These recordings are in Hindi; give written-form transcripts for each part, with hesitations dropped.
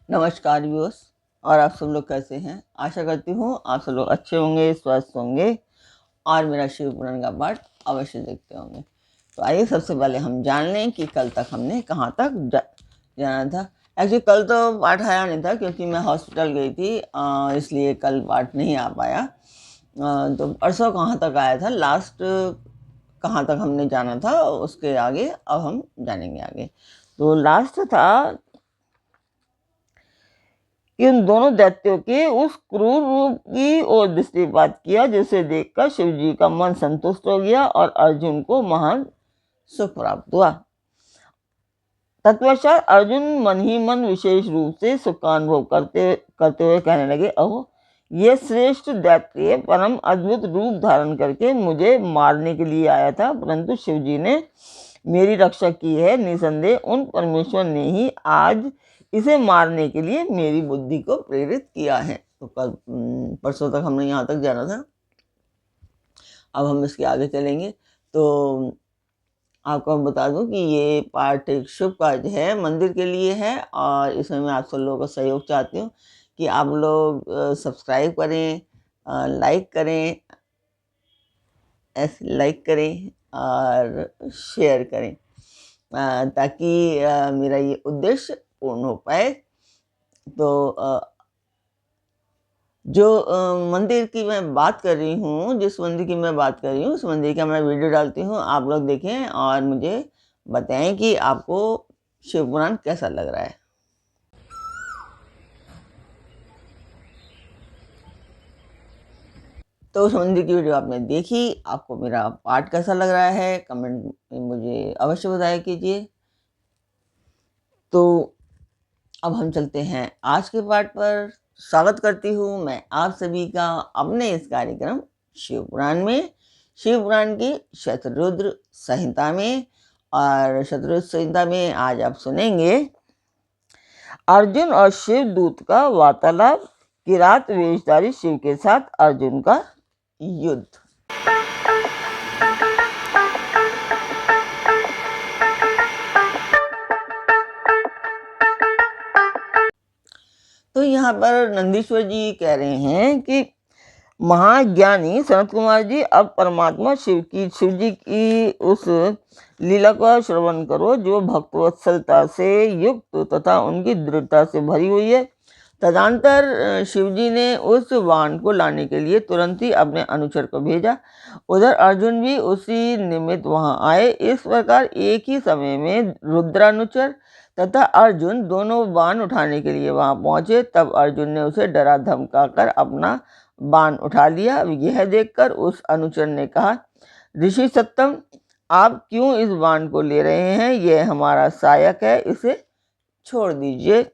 नमस्कार व्यूअर्स। और आप सब लोग कैसे हैं? आशा करती हूँ आप सब लोग अच्छे होंगे, स्वस्थ होंगे और मेरा शिव पुराण का पाठ अवश्य देखते होंगे। तो आइए सबसे पहले हम जान लें कि कल तक हमने कहाँ तक जाना था। एक्चुअली कल तो पाठ आया नहीं था क्योंकि मैं हॉस्पिटल गई थी, इसलिए कल पाठ नहीं आ पाया। तो परसों कहाँ तक आया था, लास्ट कहाँ तक हमने जाना था, उसके आगे अब हम जानेंगे आगे। तो लास्ट था कि उन दोनों दैत्यों के उस क्रूर रूप की ओर दृष्टिपात किया, जिसे देखकर शिव जी का मन संतुष्ट हो गया और अर्जुन को महान सुख प्राप्त हुआ। तत्पश्चात अर्जुन मन ही मन विशेष रूप से सुख का अनुभव करते करते हुए कहने लगे, अहो ये श्रेष्ठ दैत्य परम अद्भुत रूप धारण करके मुझे मारने के लिए आया था, परंतु शिव जी ने मेरी रक्षा की है। निसंदेह उन परमेश्वर ने ही आज इसे मारने के लिए मेरी बुद्धि को प्रेरित किया है। तो कल परसों तक हमने यहाँ तक जाना था, अब हम इसके आगे चलेंगे। तो आपको बता दूं कि ये पाठ एक शुभ कार्य है, मंदिर के लिए है, और इसमें मैं आप सब लोगों का सहयोग चाहती हूँ कि आप लोग सब्सक्राइब करें, लाइक करें, लाइक करें और शेयर करें, ताकि मेरा ये उद्देश्य पूर्ण हो पाए। तो जो मंदिर की मैं बात कर रही हूँ, जिस मंदिर की मैं बात कर रही हूँ, उस मंदिर का मैं वीडियो डालती हूँ, आप लोग देखें और मुझे बताएं कि आपको शिव पुराण कैसा लग रहा है। तो उस मंदिर की वीडियो आपने देखी, आपको मेरा पाठ कैसा लग रहा है कमेंट में मुझे अवश्य बताया कीजिए। तो अब हम चलते हैं आज के पाठ पर। स्वागत करती हूँ मैं आप सभी का अपने इस कार्यक्रम शिव पुराण में, शिव पुराण की शतरुद्र संहिता में। और शतरुद्र संहिता में आज आप सुनेंगे अर्जुन और शिव दूत का वार्तालाप, किरात वेशधारी शिव के साथ अर्जुन का युद्ध। तो यहाँ पर नंदीश्वर जी कह रहे हैं कि महाज्ञानी सनत कुमार जी, अब परमात्मा शिव जी की उस लीला का श्रवण करो जो भक्तवत्सलता से युक्त तथा उनकी दृढ़ता से भरी हुई है। तदनंतर शिव जी ने उस वाण को लाने के लिए तुरंत ही अपने अनुचर को भेजा। उधर अर्जुन भी उसी निमित्त वहां आए। इस प्रकार एक ही समय में रुद्रानुचर तथा अर्जुन दोनों बाण उठाने के लिए वहां पहुंचे। तब अर्जुन ने उसे डरा धमकाकर अपना बाण उठा लिया। यह देखकर उस अनुचर ने कहा, ऋषि सत्तम, आप क्यों इस बाण को ले रहे हैं? यह हमारा सहायक है, इसे छोड़ दीजिए।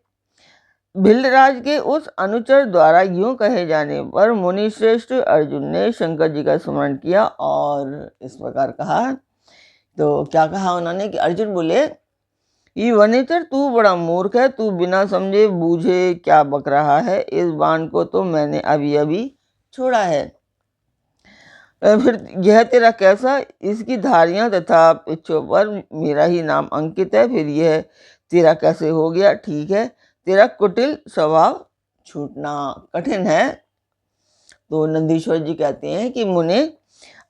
भिल्लराज के उस अनुचर द्वारा यूं कहे जाने पर मुनि श्रेष्ठ अर्जुन ने शंकर जी का स्मरण किया और इस प्रकार कहा। तो क्या कहा उन्होंने कि अर्जुन बोले, ये वनेचर तू बड़ा मूर्ख है, तू बिना समझे बूझे क्या बक रहा है? इस बाण को तो मैंने अभी अभी छोड़ा है, फिर यह तेरा कैसा? इसकी धारियां तथा पिच्छों पर मेरा ही नाम अंकित है, फिर यह तेरा कैसे हो गया? ठीक है, तेरा कुटिल स्वभाव छूटना कठिन है। तो नंदीश्वर जी कहते हैं कि मुने,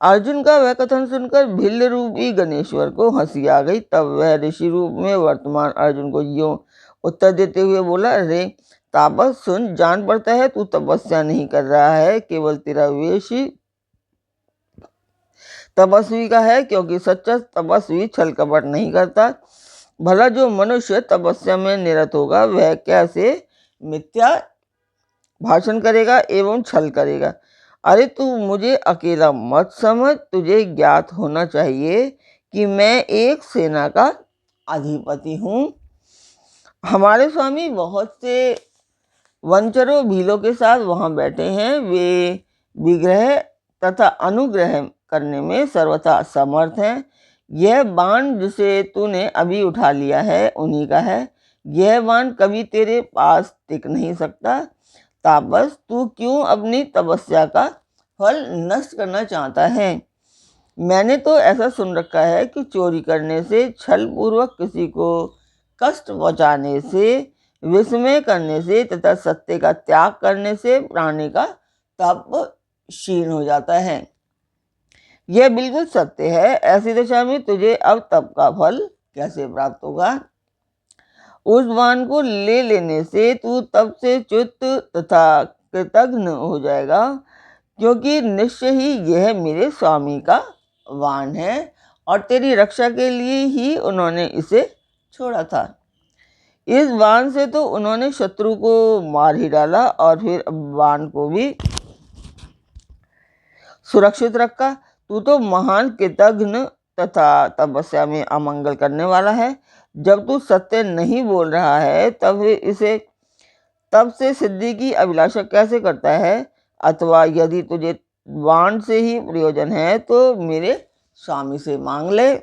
अर्जुन का वह कथन सुनकर भिल्ल रूपी गणेश्वर को हंसी आ गई। तब वह ऋषि रूप में वर्तमान अर्जुन को यूं उत्तर देते हुए बोला, रे तापस सुन, जान पड़ता है तू तपस्या नहीं कर रहा है, केवल तेरा वेश ही तपस्वी का है, क्योंकि सच्चा तपस्वी छल कपट नहीं करता। भला जो मनुष्य तपस्या में निरत होगा वह कैसे मिथ्या भाषण करेगा एवं छल करेगा? अरे तू मुझे अकेला मत समझ, तुझे ज्ञात होना चाहिए कि मैं एक सेना का अधिपति हूँ। हमारे स्वामी बहुत से वंचरों भीलों के साथ वहां बैठे हैं। वे विग्रह तथा अनुग्रह करने में सर्वथा समर्थ हैं। यह बाण जिसे तूने अभी उठा लिया है उन्हीं का है। यह बाण कभी तेरे पास टिक नहीं सकता। तापस, तू क्यों अपनी तपस्या का फल नष्ट करना चाहता है? मैंने तो ऐसा सुन रखा है कि चोरी करने से, छल पूर्वक किसी को कष्ट पहुंचाने से, विस्मय करने से तथा सत्य का त्याग करने से प्राणी का तप क्षीण हो जाता है। यह बिल्कुल सत्य है। ऐसी दशा में तुझे अब तप का फल कैसे प्राप्त होगा? उस वाण को ले लेने से तू तप से च्युत तथा कृतघ्न हो जाएगा, क्योंकि निश्चय ही यह मेरे स्वामी का वाण है और तेरी रक्षा के लिए ही उन्होंने इसे छोड़ा था। इस वाण से तो उन्होंने शत्रु को मार ही डाला और फिर वाण को भी सुरक्षित रखा। तू तो महान कृतघ्न तथा तपस्या में अमंगल करने वाला है। जब तू सत्य नहीं बोल रहा है तब से सिद्धि की अभिलाषा कैसे करता है? अथवा यदि तुझे वाण से ही प्रयोजन है तो मेरे स्वामी से मांग ले।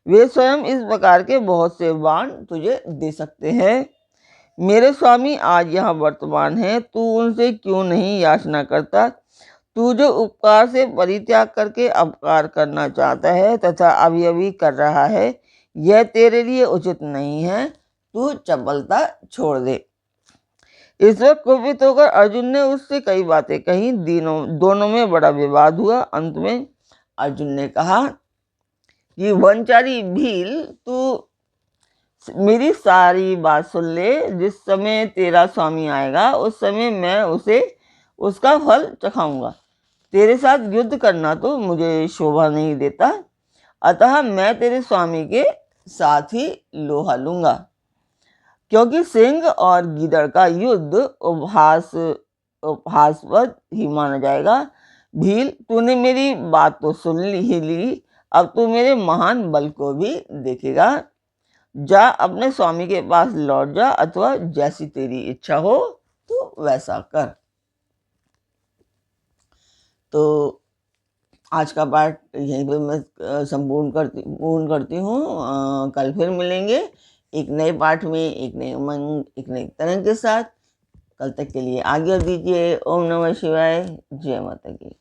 वे स्वयं इस प्रकार के बहुत से वाण तुझे दे सकते हैं। मेरे स्वामी आज यहाँ वर्तमान है, तू उनसे क्यों नहीं याचना करता? तू जो उपकार से परित्याग करके अपकार करना चाहता है तथा अभी अभी कर रहा है, यह तेरे लिए उचित नहीं है। तू चपलता छोड़ दे। इस वक्त कुपित होकर अर्जुन ने उससे कई बातें कही। दोनों में बड़ा विवाद हुआ। अंत में अर्जुन ने कहा कि वनचारी भील, तू मेरी सारी बात सुन ले। जिस समय तेरा स्वामी आएगा उस समय मैं उसे उसका फल चखाऊंगा। तेरे साथ युद्ध करना तो मुझे शोभा नहीं देता, अतः मैं तेरे स्वामी के साथ ही लोहा लूंगा, क्योंकि सिंह और गीदड़ का युद्ध उपहासवद ही माना जाएगा। भील, तूने मेरी बात तो सुन ही ली, अब तू मेरे महान बल को भी देखेगा। जा अपने स्वामी के पास लौट जा, अथवा जैसी तेरी इच्छा हो तो वैसा कर। तो आज का पाठ यहीं पे मैं पूर्ण करती हूँ। कल फिर मिलेंगे एक नए पाठ में, एक नए उमंग, एक नई तरंग के साथ। कल तक के लिए आज्ञा दीजिए। ओम नमः शिवाय। जय माता की।